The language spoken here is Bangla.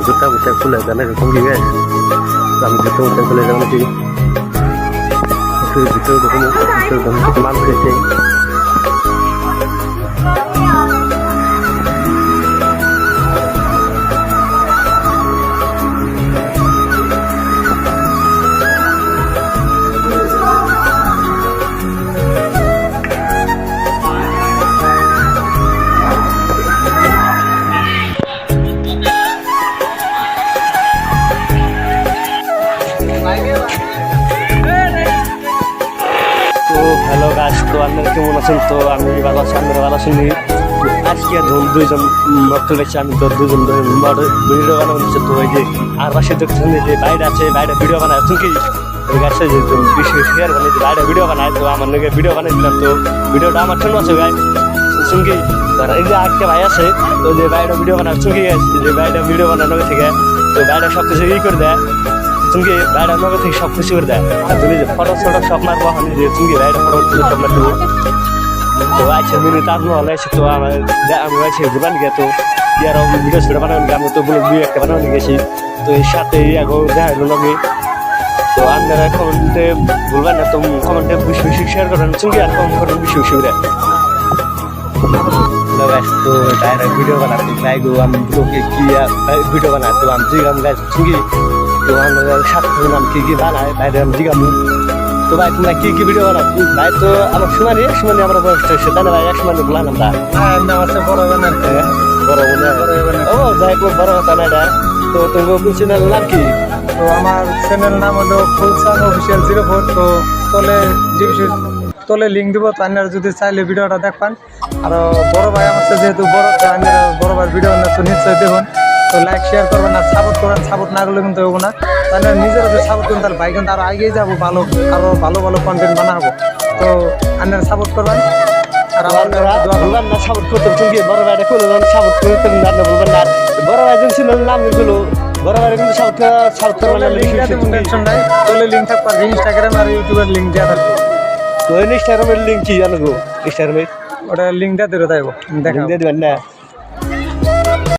জুতা মুতা খুলে জানে সঙ্গী গায়ে আমি জুতা মুতা খুলে যাবো নাকি ভিতরে দেখুন মানুষ এসে হ্যালো গাছ তো আপনারা কেমন আছেন তো আমি ভালো আছি আপনারা ভালো আছেন আজকে ধরুন দুইজন ভক্ত রয়েছে আমি তো দুজন ভিডিও বানানো হচ্ছে তো ওই যে আর পাশে দেখছেন যে বাইরে আছে বাইরে ভিডিও বানায় চুমকি ওই গাছে যে বেশি শেয়ার বানাই যে বাইরে ভিডিও বানায় তো আমার নাকি ভিডিও বানাই দিলাম তো ভিডিওটা আমার জন্য আছে গাই চুমকি এই যে আটটা ভাই আছে তো যে বাইরে ভিডিও বানায় চুমকি গেছে যে বাইরে ভিডিও বানানো থেকে তো বাইরে সব কিছু ই করে দেয় চুমকি বাইরে নগর থেকে সব কিছু করে দেয় আর তুমি যে ফটো ফটো সব মারবো আমি যে চুমকি বাইরে ফটো সব মারবো তো আচ্ছা মিনি তাজমহল এসে তো আমি আছে ঘুরান গে তো ইয়ার ভিডিও ছোটো বানানো আমি তো বলে দুই একটা বানানো গেছি তো এর সাথে ইয়াগো দেখা হলো লগে তো আপনারা কমেন্টে বলবেন না তো কমেন্টে বেশি বেশি শেয়ার করবেন চুমকি আর কমেন্ট করবেন বেশি বেশি করে তো ডাইরেক্ট ভিডিও বানাতে চাই গো আমি ব্লগে কি ভিডিও বানাই তো আমি জিগাম গাছ চুমকি তো আমরা সাথে নাম কি বানায় বাইরে আমি জিগাম তো ভাই তোমরা কি ভিডিও বানাও ভাই তো আমার সুমানি আমরা বয়স হয়েছে তাই না ভাই এক সময় বললাম আমরা নাম আছে বড় বানার বড় ও যাই হোক বড় কথা না এটা তো তোমার চ্যানেল নাম কি তো আমার চ্যানেল নাম হলো ফুলসান অফিসিয়াল 04 তো তলে লিঙ্ক দিব তো আপনারা যদি চাইলে ভিডিওটা দেখবেন আর বড় ভাই আমার যেহেতু বড় তো আপনারা বড় ভাইয়ের ভিডিও তো নিশ্চয়ই দেখুন তো লাইক শেয়ার করবেন না সাপোর্ট করবেন সাপোর্ট না করলে কিন্তু হবো না তাহলে নিজেরা যদি সাপোর্ট করুন তাহলে ভাই কিন্তু আরও এগিয়ে যাবো আরও ভালো কন্টেন্ট বানাবো তো আপনারা সাপোর্ট করবেন আর আমার বলবেন না সাপোর্ট করতে চুমকি বড় ভাইটা খুলে সাপোর্ট করতে না বলবেন না বড় ভাই যখন ছিল নামগুলো বড় ভাই কিন্তু সাপোর্ট করবেন টেনশন নাই তাহলে লিঙ্ক থাকবে ইনস্টাগ্রাম আর ইউটিউবের লিঙ্ক দেওয়া থাকবে তো ইনস্টাগ্রামের লিঙ্ক কি জানো ইনস্টাগ্রামে ওটা লিঙ্ক দিয়ে দেবো দেখা দিয়ে দেবেন না